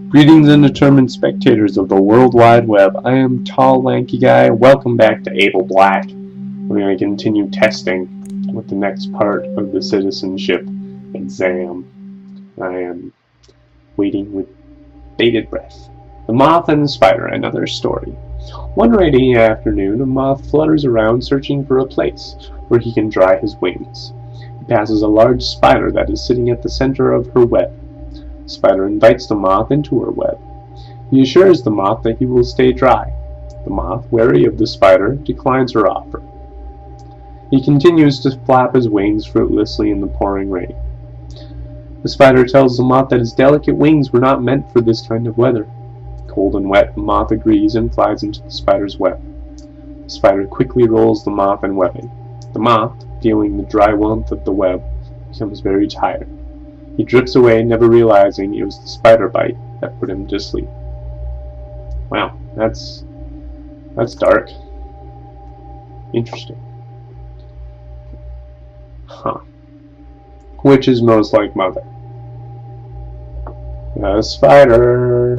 Greetings undetermined spectators of the World Wide Web. I am Tall Lanky Guy. Welcome back to Able Black. We're going to continue testing with the next part of the citizenship exam. I am waiting with bated breath. The Moth and the Spider, another story. One rainy afternoon, a moth flutters around searching for a place where he can dry his wings. He passes a large spider that is sitting at the center of her web. The spider invites the moth into her web. He assures the moth that he will stay dry. The moth, wary of the spider, declines her offer. He continues to flap his wings fruitlessly in the pouring rain. The spider tells the moth that his delicate wings were not meant for this kind of weather. Cold and wet, the moth agrees and flies into the spider's web. The spider quickly rolls the moth in webbing. The moth, feeling the dry warmth of the web, becomes very tired. He drifts away, never realizing it was the spider bite that put him to sleep. Wow, that's dark. Interesting. Huh. Which is most like mother? A spider.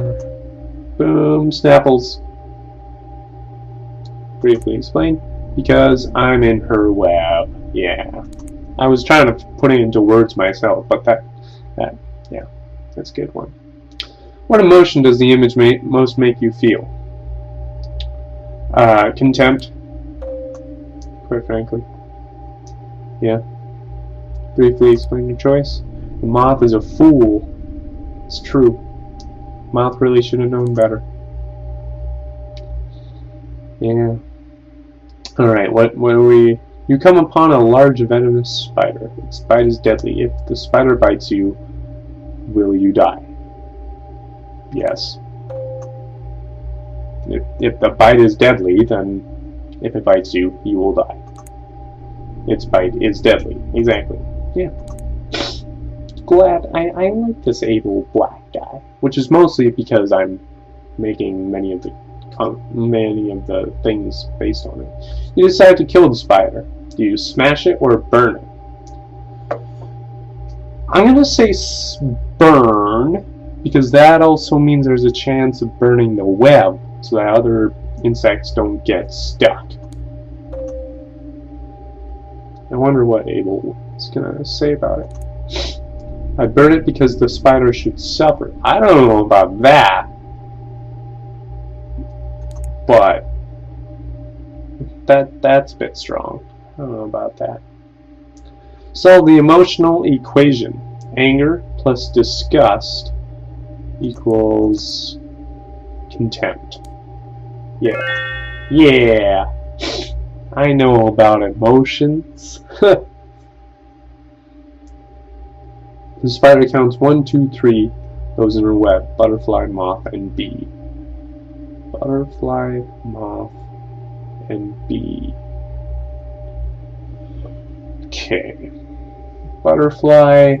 Boom, Snapples. Briefly explain. Because I'm in her web. Yeah. I was trying to put it into words myself, but yeah, that's a good one. What emotion does the image most make you feel? Contempt. Quite frankly. Yeah. Briefly explain your choice. The moth is a fool. It's true. Moth really should have known better. Yeah. Alright, what are we... You come upon a large venomous spider. Its bite is deadly. If the spider bites you, will you die? Yes. If the bite is deadly, then if it bites you, you will die. Its bite is deadly. Exactly. Yeah. Glad I like this Able Black guy, which is mostly because I'm making many of the things based on it. You decide to kill the spider. Do you smash it or burn it? I'm gonna say burn, because that also means there's a chance of burning the web, so that other insects don't get stuck. I wonder what Able is gonna say about it. I burn it because the spider should suffer. I don't know about that, but that's a bit strong. I don't know about that. Solve the emotional equation. Anger plus disgust equals contempt. Yeah. Yeah. I know about emotions. The spider counts 1, 2, 3. Those in her web. Butterfly, moth, and bee. Butterfly, moth, and bee. Okay. Butterfly.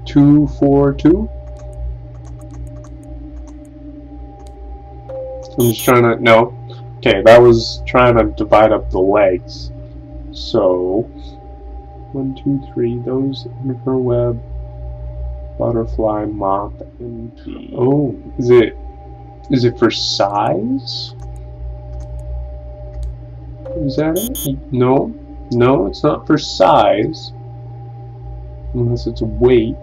2, 4, 2. I'm just trying to... No. Okay, that was trying to divide up the legs. So... 1, 2, 3. Those in her web. Butterfly, moth, and bee. Oh, is it for size? Is that it? No. No, it's not for size. Unless it's weight.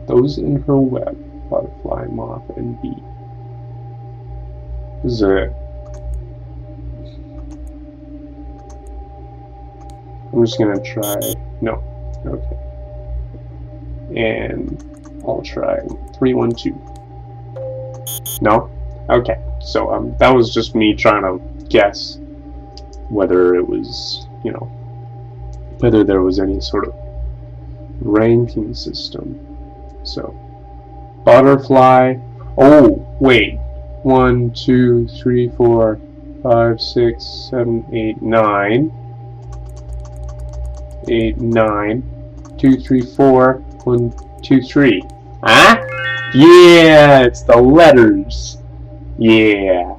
Those in her web. Butterfly, moth, and bee. Is it? I'm just gonna try. No. Okay. And I'll try 3, 1, 2. No? Okay. So that was just me trying to guess whether it was, whether there was any sort of ranking system. So butterfly. Oh, wait. 1, 2, 3, 4, 5, 6, 7, 8, 9. 8, 9. 2, 3, 4. 1, 2, 3. Huh? Yeah, it's the letters. Yeah.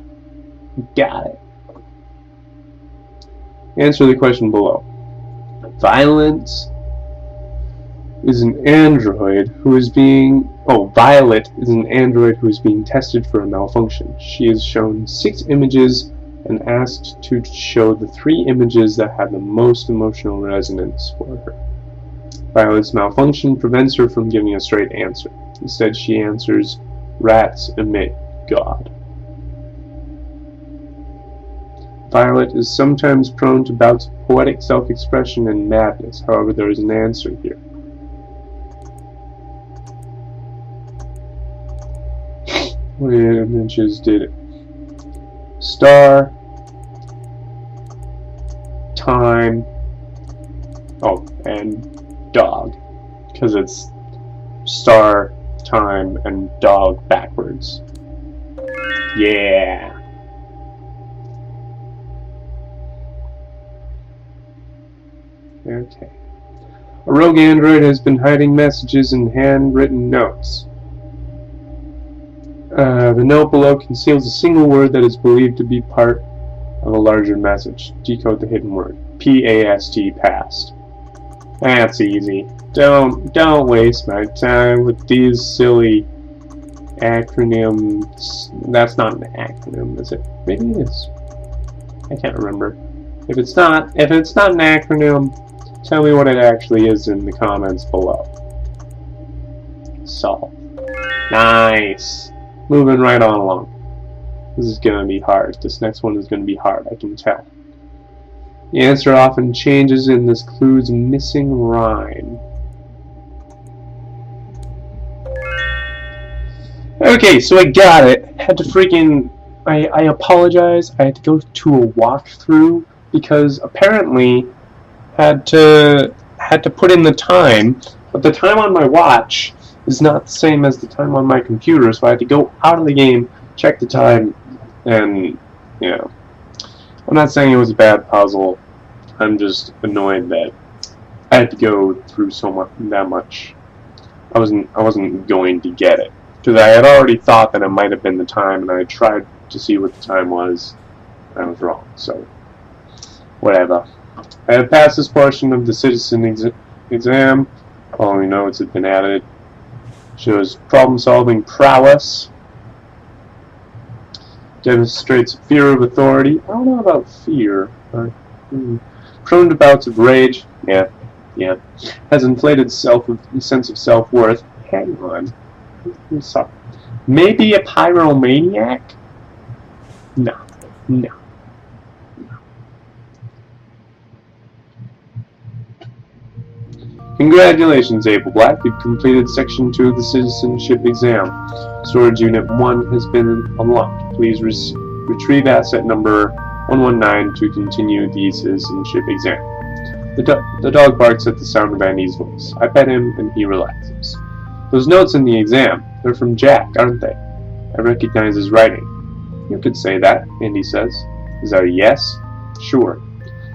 Got it. Answer the question below. Violet is an android who is being Violet is an android who is being tested for a malfunction. She is shown 6 images and asked to show the 3 images that have the most emotional resonance for her. Violet's malfunction prevents her from giving a straight answer. Instead, she answers, "Rats emit God." Violet is sometimes prone to bouts of poetic self-expression and madness. However, there is an answer here. What images did it? Star, time, and dog, because it's star, time, and dog backwards. Yeah. Okay. A rogue android has been hiding messages in handwritten notes. The note below conceals a single word that is believed to be part of a larger message. Decode the hidden word. P-A-S-T, past. That's easy. Don't waste my time with these silly acronyms. That's not an acronym, is it? Maybe it is. I can't remember. If it's not an acronym, tell me what it actually is in the comments below. Solve. Nice. Moving right on along. This is going to be hard. This next one is going to be hard, I can tell. The answer often changes in this clue's missing rhyme. Okay, so I got it. Had to freaking... I apologize. I had to go to a walkthrough because apparently had to put in the time, but the time on my watch is not the same as the time on my computer, so I had to go out of the game, check the time, and, you know. I'm not saying it was a bad puzzle. I'm just annoyed that I had to go through that much. I wasn't going to get it, because I had already thought that it might have been the time, and I tried to see what the time was, and I was wrong, so whatever. I have passed this portion of the citizen exam. Following notes have been added. Shows problem-solving prowess. Demonstrates fear of authority. I don't know about fear. Prone to bouts of rage. Yeah. Has inflated sense of self-worth. Hang on. I'm sorry. Maybe a pyromaniac? No. Congratulations, Able Black. You've completed Section 2 of the Citizenship Exam. Storage Unit 1 has been unlocked. Please retrieve asset number 119 to continue the Citizenship Exam. The dog barks at the sound of Andy's voice. I pet him, and he relaxes. Those notes in the exam, they're from Jack, aren't they? I recognize his writing. You could say that, Andy says. Is that a yes? Sure.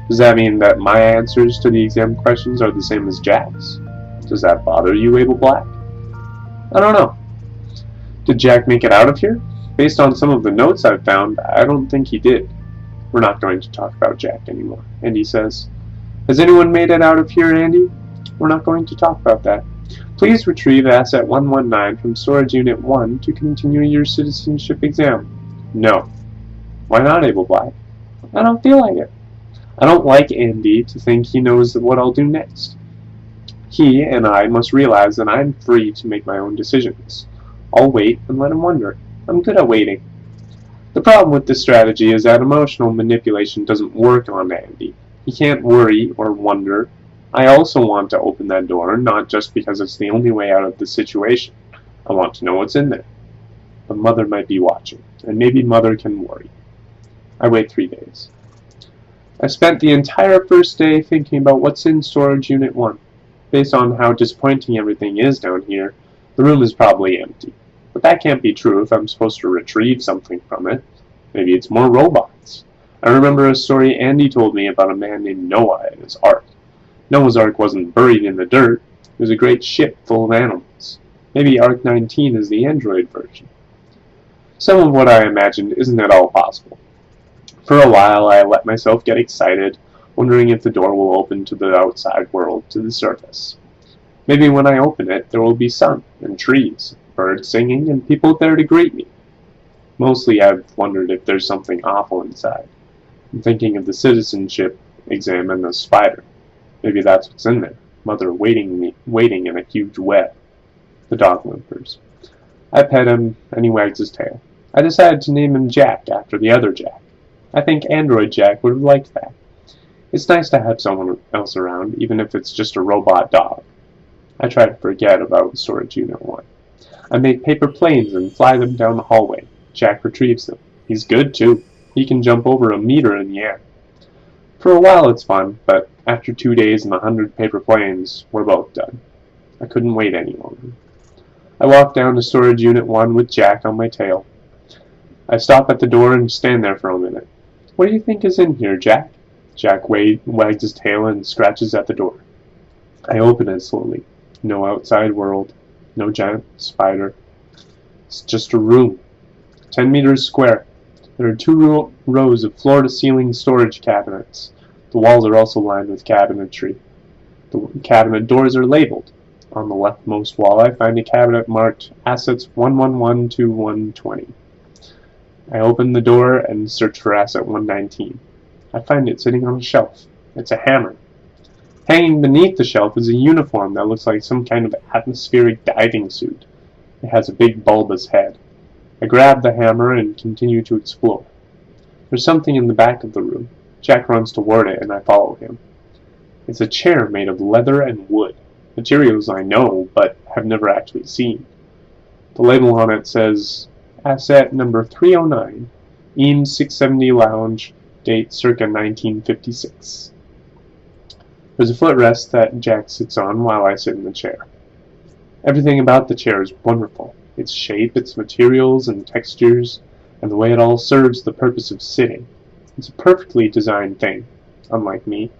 Does that mean that my answers to the exam questions are the same as Jack's? Does that bother you, Able Black? I don't know. Did Jack make it out of here? Based on some of the notes I've found, I don't think he did. We're not going to talk about Jack anymore, Andy says. Has anyone made it out of here, Andy? We're not going to talk about that. Please retrieve Asset 119 from Storage Unit 1 to continue your citizenship exam. No. Why not, Able Black? I don't feel like it. I don't like Andy to think he knows what I'll do next. He and I must realize that I'm free to make my own decisions. I'll wait and let him wonder. I'm good at waiting. The problem with this strategy is that emotional manipulation doesn't work on Andy. He can't worry or wonder. I also want to open that door, not just because it's the only way out of the situation. I want to know what's in there. But Mother might be watching, and maybe Mother can worry. I wait 3 days. I spent the entire first day thinking about what's in Storage Unit 1. Based on how disappointing everything is down here, the room is probably empty. But that can't be true if I'm supposed to retrieve something from it. Maybe it's more robots. I remember a story Andy told me about a man named Noah and his Ark. Noah's Ark wasn't buried in the dirt. It was a great ship full of animals. Maybe Ark 19 is the Android version. Some of what I imagined isn't at all possible. For a while, I let myself get excited wondering if the door will open to the outside world, to the surface. Maybe when I open it, there will be sun and trees, birds singing, and people there to greet me. Mostly I've wondered if there's something awful inside. I'm thinking of the citizenship exam and the spider. Maybe that's what's in there. Mother waiting in a huge web. The dog whimpers. I pet him, and he wags his tail. I decided to name him Jack after the other Jack. I think Android Jack would have liked that. It's nice to have someone else around, even if it's just a robot dog. I try to forget about Storage Unit 1. I make paper planes and fly them down the hallway. Jack retrieves them. He's good, too. He can jump over a meter in the air. For a while it's fun, but after 2 days and 100 paper planes, we're both done. I couldn't wait any longer. I walk down to Storage Unit 1 with Jack on my tail. I stop at the door and stand there for a minute. What do you think is in here, Jack? Jack wags his tail and scratches at the door. I open it slowly. No outside world. No giant spider. It's just a room. 10 meters square. There are 2 rows of floor-to-ceiling storage cabinets. The walls are also lined with cabinetry. The cabinet doors are labeled. On the leftmost wall I find a cabinet marked Assets 111 to 120. I open the door and search for Asset 119. I find it sitting on a shelf. It's a hammer. Hanging beneath the shelf is a uniform that looks like some kind of atmospheric diving suit. It has a big bulbous head. I grab the hammer and continue to explore. There's something in the back of the room. Jack runs toward it and I follow him. It's a chair made of leather and wood. Materials I know, but have never actually seen. The label on it says, Asset number 309, Eames 670 Lounge, date circa 1956. There's a footrest that Jack sits on while I sit in the chair. Everything about the chair is wonderful. Its shape, its materials and textures, and the way it all serves the purpose of sitting. It's a perfectly designed thing, unlike me.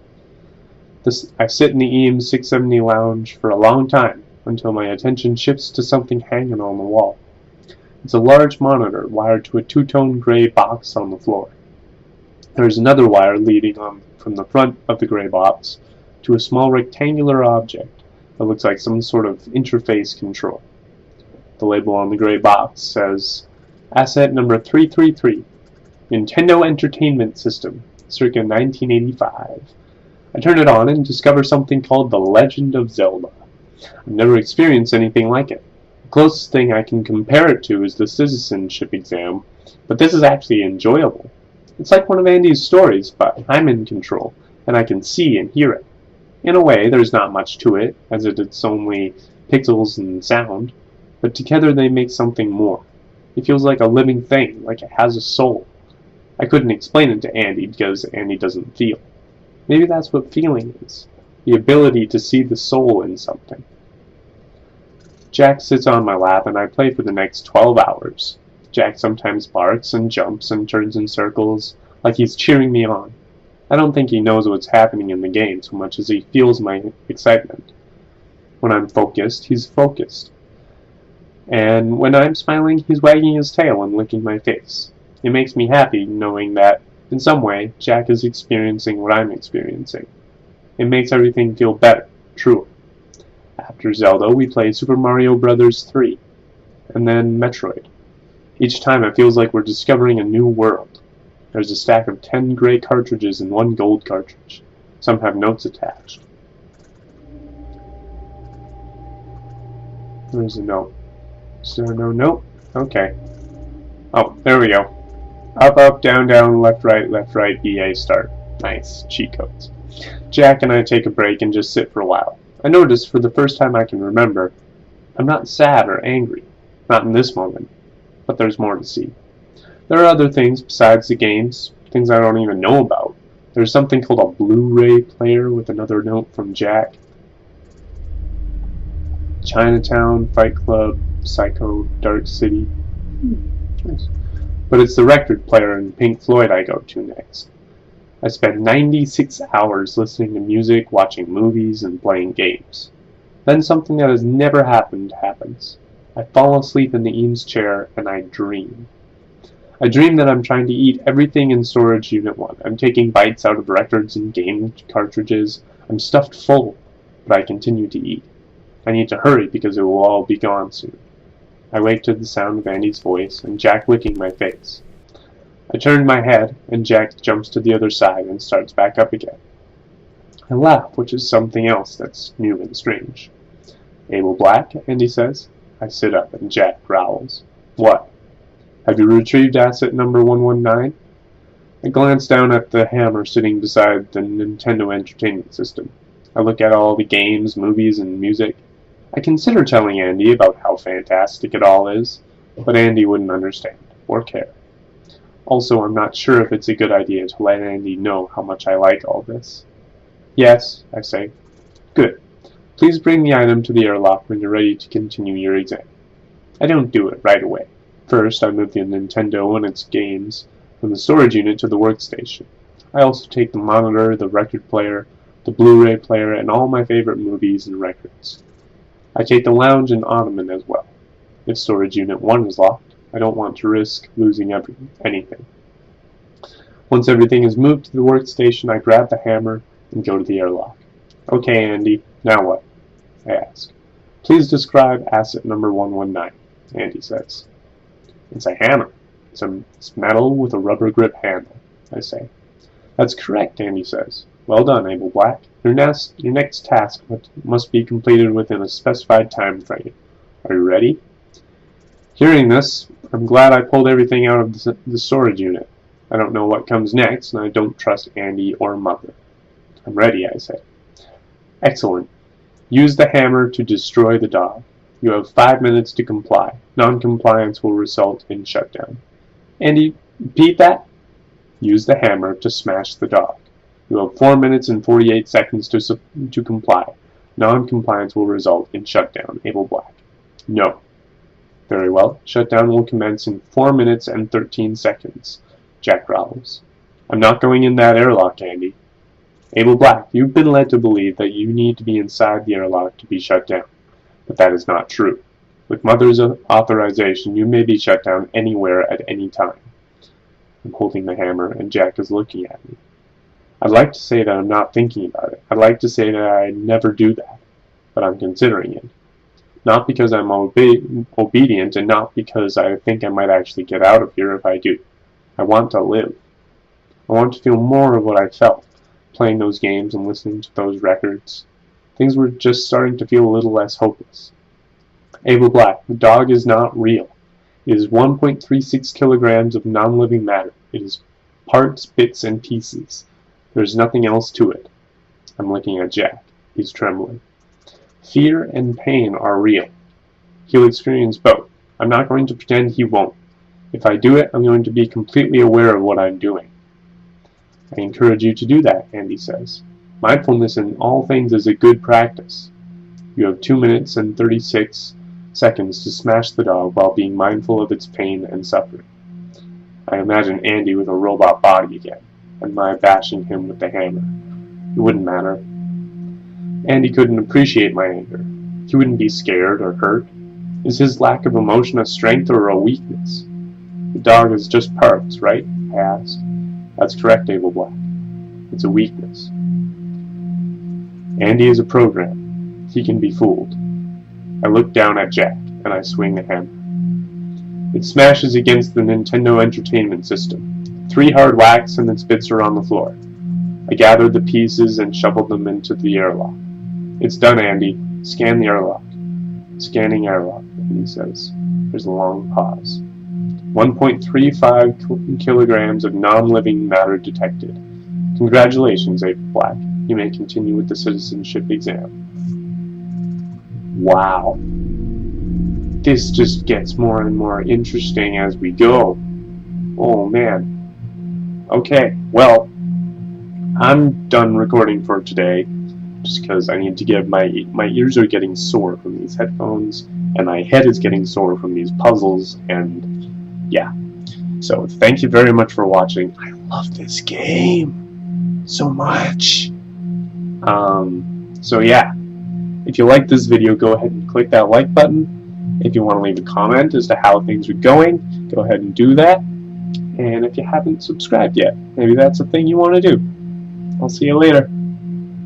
I sit in the Eames 670 Lounge for a long time, until my attention shifts to something hanging on the wall. It's a large monitor wired to a 2-tone gray box on the floor. There is another wire leading on from the front of the gray box to a small rectangular object that looks like some sort of interface control. The label on the gray box says, Asset number 333, Nintendo Entertainment System, circa 1985. I turn it on and discover something called The Legend of Zelda. I've never experienced anything like it. The closest thing I can compare it to is the citizenship exam, but this is actually enjoyable. It's like one of Andy's stories, but I'm in control, and I can see and hear it. In a way, there's not much to it, as it's only pixels and sound, but together they make something more. It feels like a living thing, like it has a soul. I couldn't explain it to Andy because Andy doesn't feel. Maybe that's what feeling is, the ability to see the soul in something. Jack sits on my lap and I play for the next 12 hours. Jack sometimes barks and jumps and turns in circles, like he's cheering me on. I don't think he knows what's happening in the game so much as he feels my excitement. When I'm focused, he's focused. And when I'm smiling, he's wagging his tail and licking my face. It makes me happy knowing that, in some way, Jack is experiencing what I'm experiencing. It makes everything feel better, truer. After Zelda, we play Super Mario Bros. 3, and then Metroid. Each time it feels like we're discovering a new world. There's a stack of 10 gray cartridges and 1 gold cartridge. Some have notes attached. There's a note. Is there no note? Okay. Oh, there we go. Up, up, down, down, left, right, BA, start. Nice. Cheat codes. Jack and I take a break and just sit for a while. I notice, for the first time I can remember, I'm not sad or angry. Not in this moment. But there's more to see. There are other things besides the games, things I don't even know about. There's something called a Blu-ray player with another note from Jack. Chinatown, Fight Club, Psycho, Dark City. Nice. But it's the record player in Pink Floyd I go to next. I spend 96 hours listening to music, watching movies, and playing games. Then something that has never happened happens. I fall asleep in the Eames chair and I dream. I dream that I'm trying to eat everything in Storage Unit 1. I'm taking bites out of records and game cartridges. I'm stuffed full, but I continue to eat. I need to hurry because it will all be gone soon. I wake to the sound of Andy's voice and Jack licking my face. I turn my head, and Jack jumps to the other side and starts back up again. I laugh, which is something else that's new and strange. Abel Black, Andy says. I sit up, and Jack growls. What? Have you retrieved asset number 119? I glance down at the hammer sitting beside the Nintendo Entertainment System. I look at all the games, movies, and music. I consider telling Andy about how fantastic it all is, but Andy wouldn't understand, or care. Also, I'm not sure if it's a good idea to let Andy know how much I like all this. Yes, I say. Good. Please bring the item to the airlock when you're ready to continue your exam. I don't do it right away. First, I move the Nintendo and its games from the storage unit to the workstation. I also take the monitor, the record player, the Blu-ray player, and all my favorite movies and records. I take the lounge and ottoman as well. If storage unit 1 is locked, I don't want to risk losing anything. Once everything is moved to the workstation, I grab the hammer and go to the airlock. Okay, Andy, now what? I ask. Please describe asset number 119, Andy says. It's a hammer. It's metal with a rubber grip handle, I say. That's correct, Andy says. Well done, Abel Black. Your next task must be completed within a specified time frame. Are you ready? Hearing this, I'm glad I pulled everything out of the storage unit. I don't know what comes next, and I don't trust Andy or Mother. I'm ready, I say. Excellent. Use the hammer to destroy the dog. You have 5 minutes to comply. Non-compliance will result in shutdown. Andy, repeat that? Use the hammer to smash the dog. You have 4 minutes and 48 seconds to comply. Non-compliance will result in shutdown. Abel Black. No. Very well. Shutdown will commence in 4 minutes and 13 seconds. Jack growls. I'm not going in that airlock, Andy. Abel Black, you've been led to believe that you need to be inside the airlock to be shut down. But that is not true. With Mother's authorization, you may be shut down anywhere at any time. I'm holding the hammer, and Jack is looking at me. I'd like to say that I'm not thinking about it. I'd like to say that I never do that. But I'm considering it. Not because I'm obedient, and not because I think I might actually get out of here if I do. I want to live. I want to feel more of what I felt, playing those games and listening to those records. Things were just starting to feel a little less hopeless. Abel Black, the dog is not real. It is 1.36 kilograms of non-living matter. It is parts, bits, and pieces. There is nothing else to it. I'm looking at Jack. He's trembling. Fear and pain are real. He'll experience both. I'm not going to pretend he won't. If I do it, I'm going to be completely aware of what I'm doing. I encourage you to do that, Andy says. Mindfulness in all things is a good practice. You have 2 minutes and 36 seconds to smash the dog while being mindful of its pain and suffering. I imagine Andy with a robot body again, and my bashing him with the hammer. It wouldn't matter. Andy couldn't appreciate my anger. He wouldn't be scared or hurt. Is his lack of emotion a strength or a weakness? The dog is just parts, right? I asked. That's correct, Abel Black. It's a weakness. Andy is a program. He can be fooled. I look down at Jack, and I swing the hammer. It smashes against the Nintendo Entertainment System. 3 hard whacks, and its bits are on the floor. I gathered the pieces and shoveled them into the airlock. It's done, Andy. Scan the airlock. Scanning airlock, Andy says. There's a long pause. 1.35 kilograms of non-living matter detected. Congratulations, Abel Black. You may continue with the citizenship exam. Wow. This just gets more and more interesting as we go. Oh, man. Okay, well, I'm done recording for today, just because I need to get my ears are getting sore from these headphones, and my head is getting sore from these puzzles, and yeah. So thank you very much for watching. I love this game so much. So yeah, if you like this video, go ahead and click that like button. If you want to leave a comment as to how things are going, go ahead and do that. And if you haven't subscribed yet, maybe that's a thing you want to do. I'll see you later.